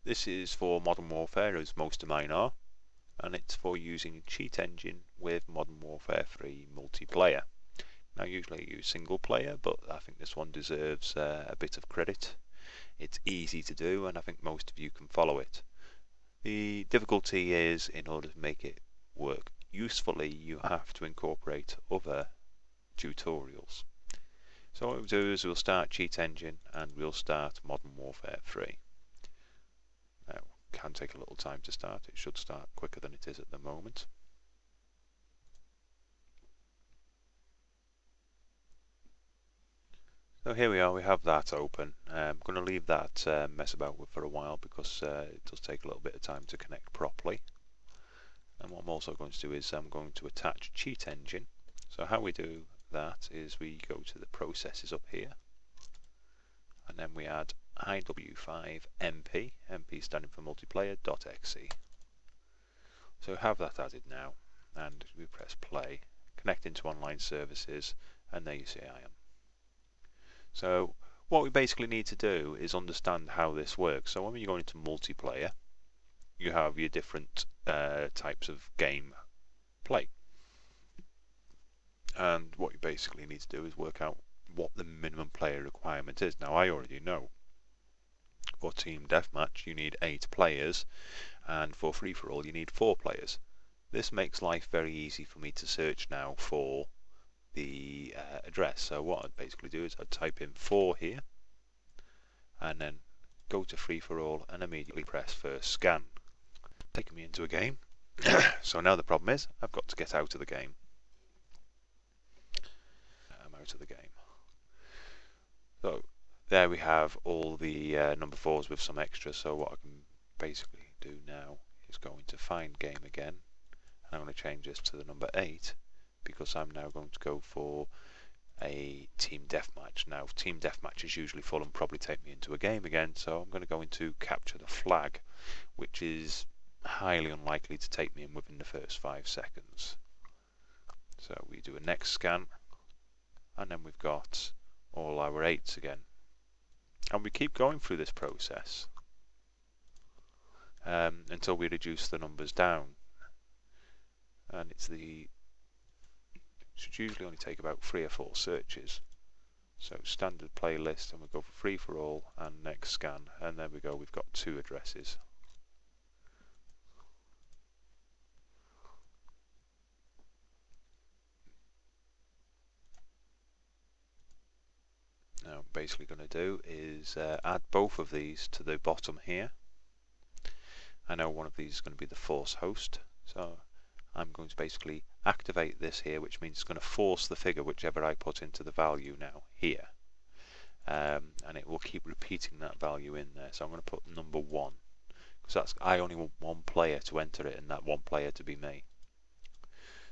This is for Modern Warfare, as most of mine are, and it's for using Cheat Engine with Modern Warfare 3 multiplayer. Now usually I use single player, but I think this one deserves a bit of credit. It's easy to do and I think most of you can follow it. The difficulty is, in order to make it work usefully, you have to incorporate other tutorials. So what we'll do is we'll start Cheat Engine and we'll start Modern Warfare 3. Now, it can take a little time to start. It should start quicker than it is at the moment. So here we are, we have that open. I'm going to leave that mess about with for a while because it does take a little bit of time to connect properly. And what I'm also going to do is I'm going to attach Cheat Engine. So how we do that is we go to the processes up here, and then we add IW5MP, MP standing for multiplayer.exe. So we have that added now, and we press play, connect into online services, and there you see I am. So what we basically need to do is understand how this works. So when you go into multiplayer, you have your different types of game play. And what you basically need to do is work out what the minimum player requirement is. Now I already know for Team Deathmatch you need 8 players, and for free-for-all you need 4 players. This makes life very easy for me to search now for the address. So what I'd basically do is I'd type in 4 here, and then go to free-for-all and immediately press first scan, taking me into a game. So now the problem is I've got to get out of the game. I'm out of the game. So there we have all the number 4s with some extras. So what I can basically do now is go into find game again, and I'm going to change this to the number 8 because I'm now going to go for a Team Deathmatch. Now Team Deathmatch is usually full and probably take me into a game again, so I'm going to go into capture the flag, which is highly unlikely to take me in within the first 5 seconds. So we do a next scan, and then we've got all our 8s again, and we keep going through this process until we reduce the numbers down, and it should usually only take about 3 or 4 searches. So standard playlist, and we go for free for all and next scan, and there we go, we've got 2 addresses. Now what I'm basically going to do is add both of these to the bottom here. I know one of these is going to be the force host, so I'm going to basically activate this here, which means it's going to force the figure whichever I put into the value now here, and it will keep repeating that value in there. So I'm going to put number 1 because I only want 1 player to enter it, and that 1 player to be me.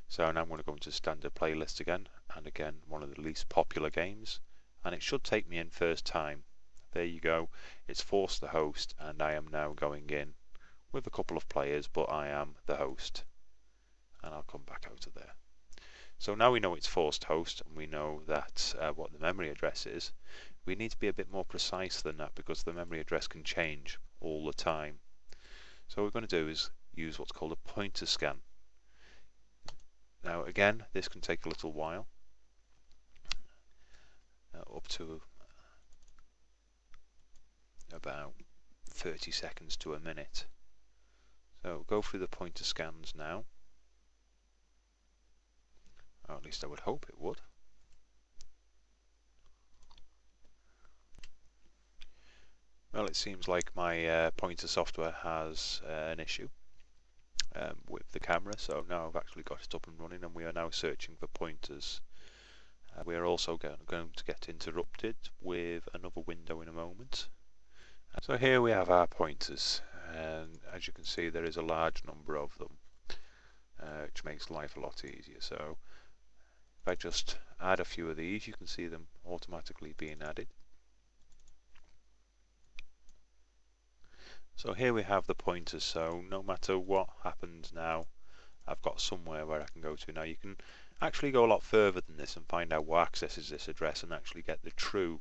So now I'm going to go into standard playlist again, and again one of the least popular games, and it should take me in first time. There you go, it's forced the host, and I am now going in with a couple of players, but I am the host, and I'll come back out of there. So now we know it's forced host, and we know that what the memory address is. We need to be a bit more precise than that because the memory address can change all the time. So what we're going to do is use what's called a pointer scan. Now again, this can take a little while, up to about 30 seconds to a minute. So go through the pointer scans now, or at least I would hope it would. Well, it seems like my pointer software has an issue with the camera, so now I've actually got it up and running, and we are now searching for pointers. We are also going to get interrupted with another window in a moment. So here we have our pointers, and as you can see there is a large number of them, which makes life a lot easier. So if I just add a few of these, you can see them automatically being added. So here we have the pointers, so no matter what happens now, I've got somewhere where I can go to. Now you can actually go a lot further than this and find out what accesses this address and actually get the true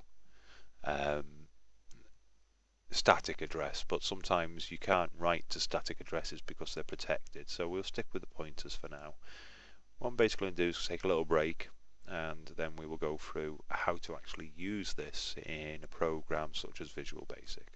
static address, but sometimes you can't write to static addresses because they're protected, so we'll stick with the pointers for now. What I'm basically going to do is take a little break, and then we will go through how to actually use this in a program such as Visual Basic.